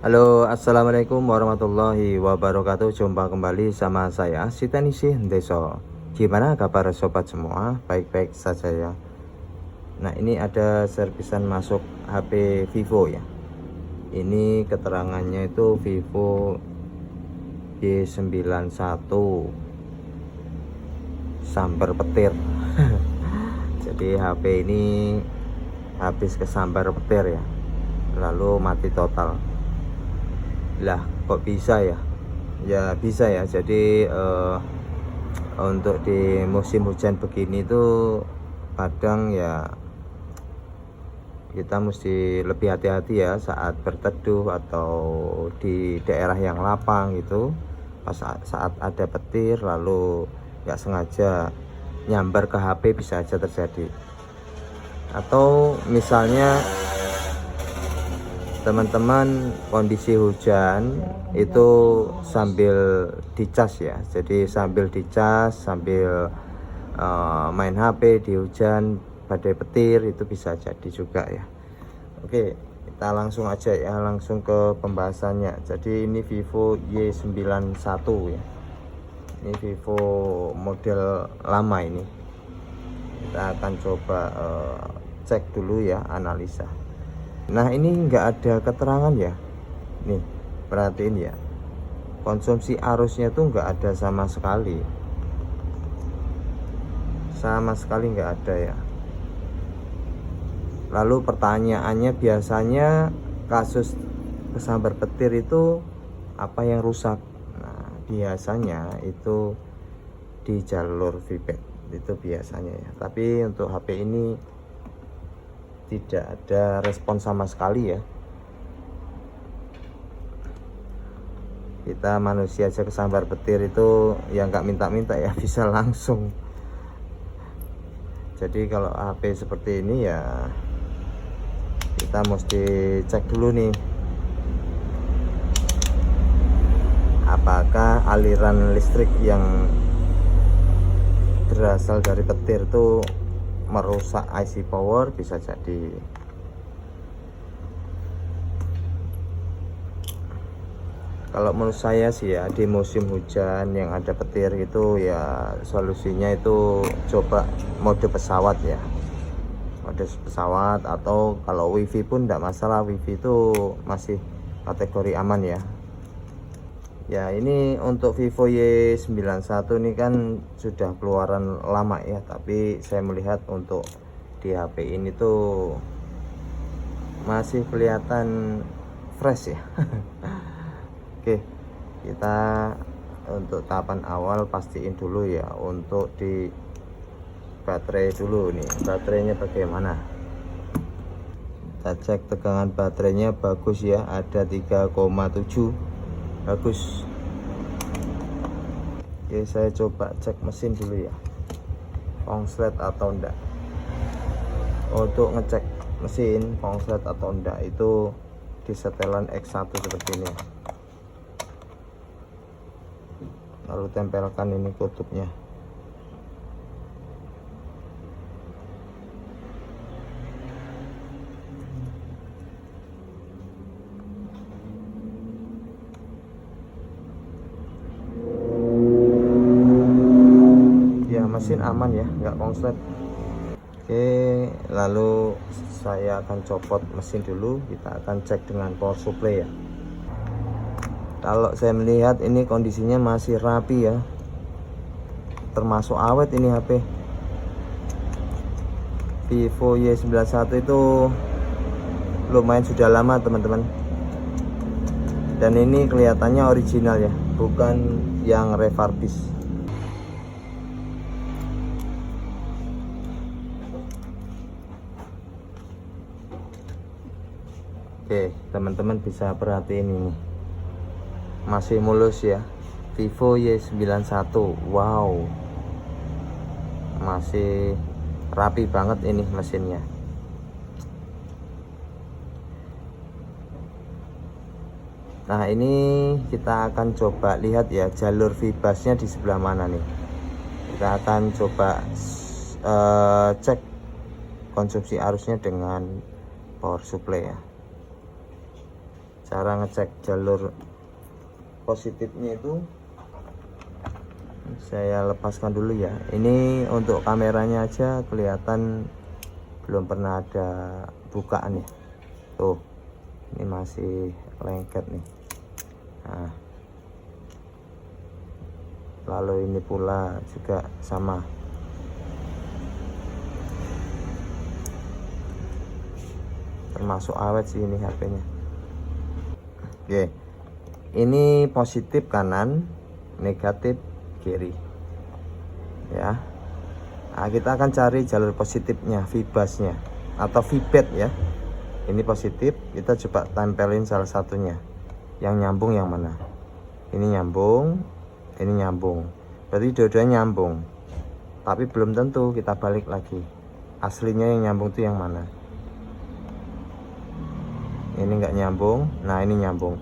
Halo, assalamualaikum warahmatullahi wabarakatuh. Jumpa kembali sama saya Sitenisi Deso. Gimana kabar sobat semua? Baik-baik saja ya. Nah, ini ada servisan masuk HP Vivo ya. Ini keterangannya itu Vivo Y91 sambar petir. Jadi HP ini habis kesambar petir ya, lalu mati total. Lah kok bisa ya? Ya bisa ya. Jadi untuk di musim hujan begini tuh kadang ya kita mesti lebih hati-hati ya saat berteduh atau di daerah yang lapang gitu. Pas saat ada petir lalu nggak sengaja nyambar ke HP bisa aja terjadi. Atau misalnya teman-teman kondisi hujan itu sambil dicas ya, jadi sambil dicas sambil main HP di hujan badai petir itu bisa jadi juga ya. Oke, kita langsung aja ya, langsung ke pembahasannya. Jadi ini Vivo Y91 ya, ini Vivo model lama. Ini kita akan coba cek dulu ya, analisa. Nah, ini enggak ada keterangan ya. Nih, perhatiin ya. Konsumsi arusnya tuh enggak ada sama sekali. Sama sekali enggak ada ya. Lalu pertanyaannya, biasanya kasus kesambar petir itu apa yang rusak? Nah, biasanya itu di jalur feedback itu biasanya ya. Tapi untuk HP ini tidak ada respon sama sekali ya. Kita manusia aja kesambar petir itu ya nggak minta-minta ya, bisa langsung. Jadi kalau HP seperti ini ya kita mesti cek dulu nih, apakah aliran listrik yang berasal dari petir itu merusak IC power. Bisa jadi. Kalau menurut saya sih ya, di musim hujan yang ada petir itu ya solusinya itu coba mode pesawat ya, mode pesawat. Atau kalau wifi pun tidak masalah, wifi itu masih kategori aman ya. Ya, ini untuk Vivo Y91 ini kan sudah keluaran lama ya, tapi saya melihat untuk di HP ini tuh masih kelihatan fresh ya. Oke, kita untuk tahapan awal pastiin dulu ya untuk di baterai dulu nih. Baterainya bagaimana? Kita cek tegangan baterainya bagus ya, ada 3,7. Bagus. Oke, saya coba cek mesin dulu ya, konslet atau enggak. Untuk ngecek mesin konslet atau enggak itu di setelan X1 seperti ini. Lalu tempelkan ini kutubnya. Mesin aman ya, nggak konslet. Oke, lalu saya akan copot mesin dulu. Kita akan cek dengan power supply ya. Kalau saya melihat ini kondisinya masih rapi ya, termasuk awet ini HP Vivo Y91 itu lumayan sudah lama teman-teman. Dan ini kelihatannya original ya, bukan yang refurbish. Oke, teman-teman bisa perhatiin ini masih mulus ya, Vivo Y91. Wow, masih rapi banget ini mesinnya. Nah, ini kita akan coba lihat ya jalur vibasnya di sebelah mana nih. Kita akan coba cek konsumsi arusnya dengan power supply ya. Cara ngecek jalur positifnya itu saya lepaskan dulu ya. Ini untuk kameranya aja kelihatan belum pernah ada bukaan ya. Tuh, ini masih lengket nih. Nah, lalu ini pula juga sama. Termasuk awet sih ini HP-nya. Oke, ini positif kanan, negatif kiri ya. Nah, kita akan cari jalur positifnya, vibasnya atau vibet ya. Ini positif, kita coba tempelin salah satunya. Yang nyambung yang mana? Ini nyambung, ini nyambung. Berarti dua-duanya nyambung. Tapi belum tentu, kita balik lagi. Aslinya yang nyambung itu yang mana? Ini nggak nyambung, nah ini nyambung.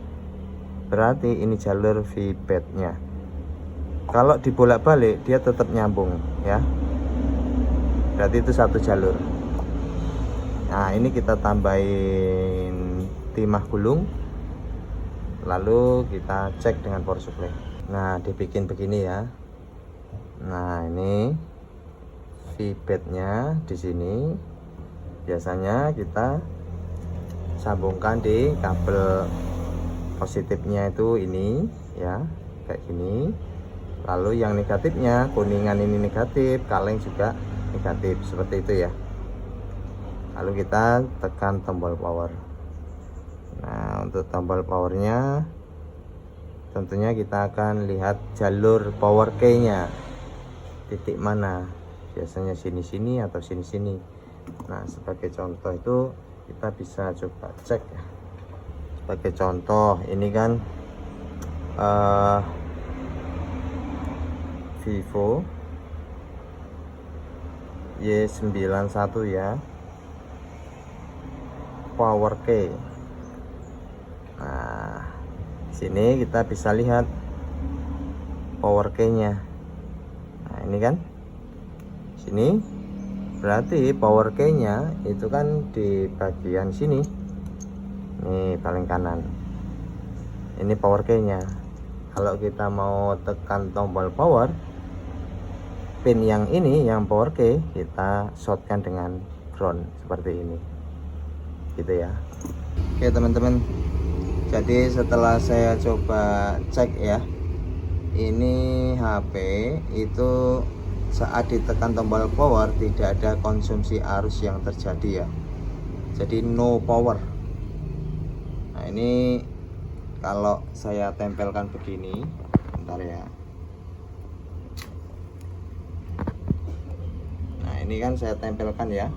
Berarti ini jalur vibetnya. Kalau dibolak-balik dia tetap nyambung ya. Berarti itu satu jalur. Nah, ini kita tambahin timah gulung. Lalu kita cek dengan power supply. Nah, dibikin begini ya. Nah, ini vibetnya di sini. Biasanya kita sambungkan di kabel positifnya itu ini ya, kayak gini. Lalu yang negatifnya, kuningan ini negatif, kaleng juga negatif, seperti itu ya. Lalu kita tekan tombol power. Nah, untuk tombol powernya tentunya kita akan lihat jalur power key nya titik mana, biasanya sini-sini atau sini-sini. Nah, sebagai contoh itu kita bisa coba cek ya. Sebagai contoh ini kan Vivo Y91 ya, power key. Nah, sini kita bisa lihat power key nya. Nah, ini kan sini, berarti power key nya itu kan di bagian sini. Ini paling kanan, ini power key nya. Kalau kita mau tekan tombol power, pin yang ini, yang power key, kita shortkan dengan ground seperti ini gitu ya. Oke teman-teman, jadi setelah saya coba cek ya, ini HP itu saat ditekan tombol power tidak ada konsumsi arus yang terjadi ya, jadi no power. Nah, ini kalau saya tempelkan begini, bentar ya. Nah, ini kan saya tempelkan ya.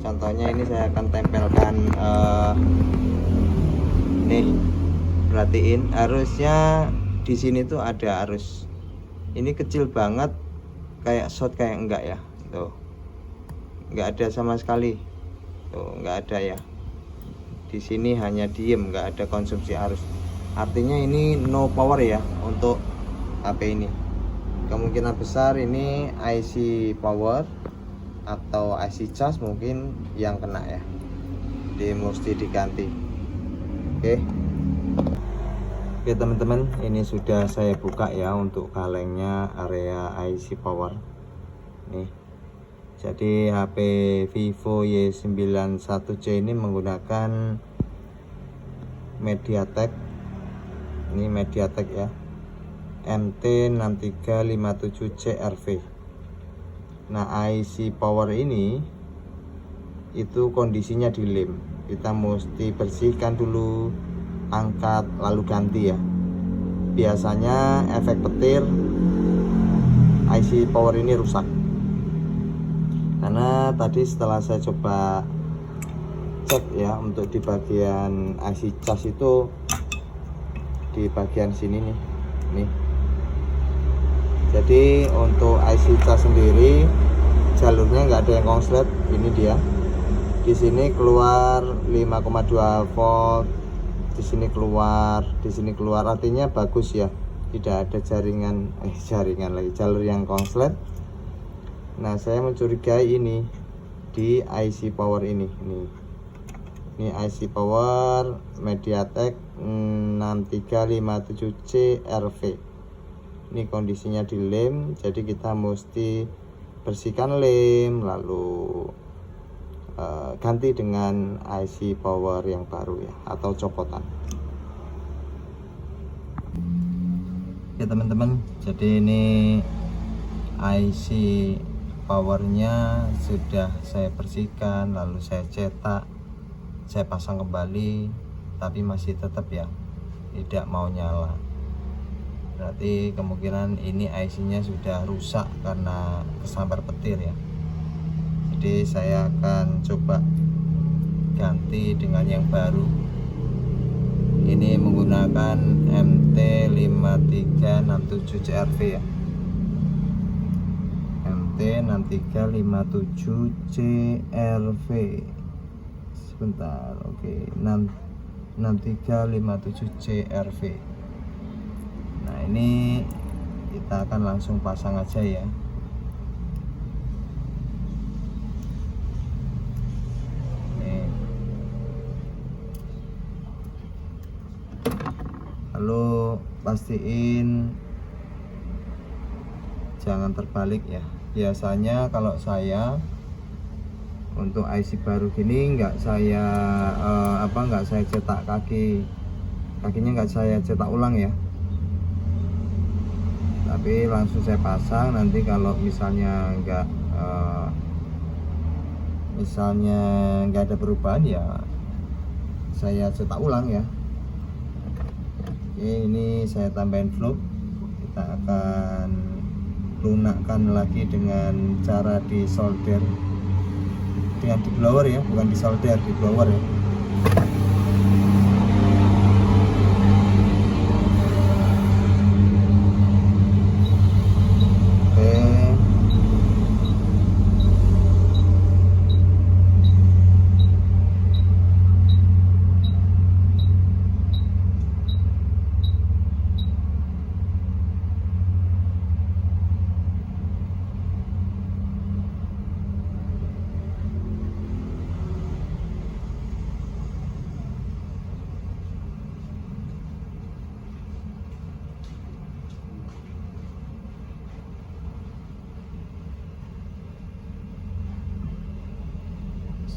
Contohnya ini saya akan tempelkan nih, perhatiin arusnya di sini tuh ada arus. Ini kecil banget, kayak short kayak enggak ya. Tuh, enggak ada sama sekali. Tuh, enggak ada ya. Di sini hanya diem, nggak ada konsumsi arus. Artinya ini no power ya untuk HP ini. Kemungkinan besar ini IC power atau IC charge mungkin yang kena ya, jadi mesti diganti. Oke teman-teman, ini sudah saya buka ya untuk kalengnya area IC power nih. Jadi HP Vivo Y91C ini menggunakan MediaTek. Ini MediaTek ya, MT6357CRV. Nah, IC power ini itu kondisinya di lem. Kita mesti bersihkan dulu, angkat, lalu ganti ya. Biasanya efek petir IC power ini rusak. Karena tadi setelah saya coba cek ya, untuk di bagian IC charge itu di bagian sini nih. Jadi untuk IC charge sendiri jalurnya nggak ada yang konslet. Ini dia. Di sini keluar 5,2 volt, di sini keluar, artinya bagus ya. Tidak ada jaringan lagi, jalur yang konslet. Nah, saya mencurigai ini di IC power ini Ini IC power MediaTek 6357C RV. Ini kondisinya di lem, jadi kita mesti bersihkan lem lalu ganti dengan IC power yang baru ya, atau copotan. Ya teman-teman, jadi ini IC powernya sudah saya bersihkan lalu saya cetak, saya pasang kembali, tapi masih tetap ya tidak mau nyala. Berarti kemungkinan ini IC nya sudah rusak karena kesambar petir ya. Jadi saya akan coba ganti dengan yang baru. Ini menggunakan MT5367CRV ya, MT6357CRV. Sebentar, oke, 6357CRV. Nah ini kita akan langsung pasang aja ya. Lalu pastiin jangan terbalik ya. Biasanya kalau saya untuk IC baru gini nggak saya nggak saya cetak kakinya, nggak saya cetak ulang ya, tapi langsung saya pasang. Nanti kalau misalnya nggak ada perubahan ya saya cetak ulang ya. Oke, ini saya tambahin fluk. Kita akan lunakkan lagi dengan cara di solder dengan di blower ya, bukan di solder, di blower ya.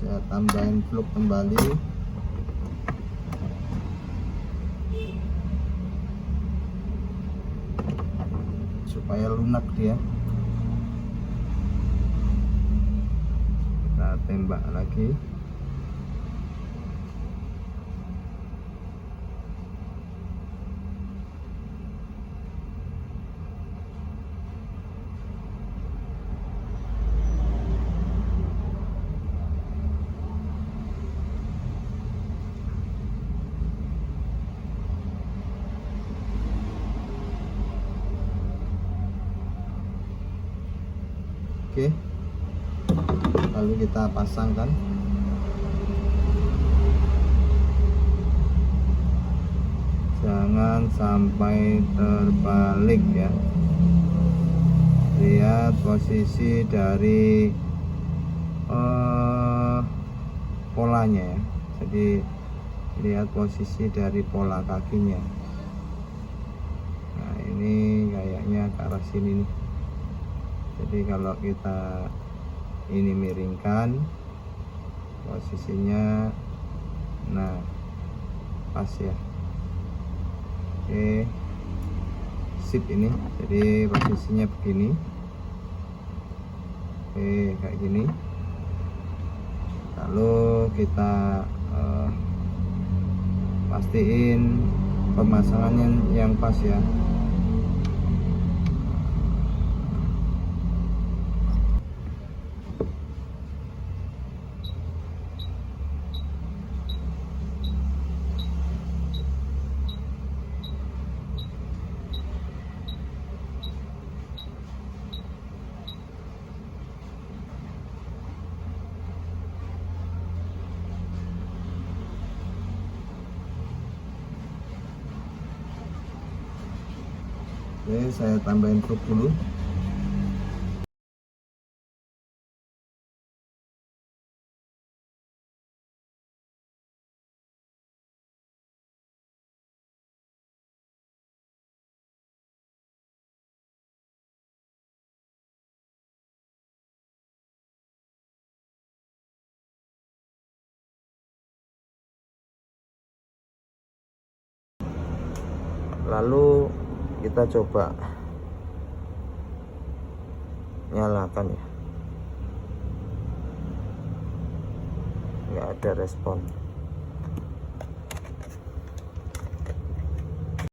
Saya tambahin fluk kembali. Supaya lunak dia. Kita tembak lagi. Oke, lalu kita pasangkan. Jangan sampai terbalik ya. Lihat posisi dari polanya ya. Jadi lihat posisi dari pola kakinya. Nah ini kayaknya ke arah sini nih. Jadi kalau kita ini miringkan posisinya, nah pas ya. Oke, sip ini. Jadi posisinya begini. Oke, kayak gini. Lalu kita pastiin pemasangannya yang pas ya. Oke, saya tambahin fluk dulu. Lalu kita coba nyalakan ya, nggak ada respon.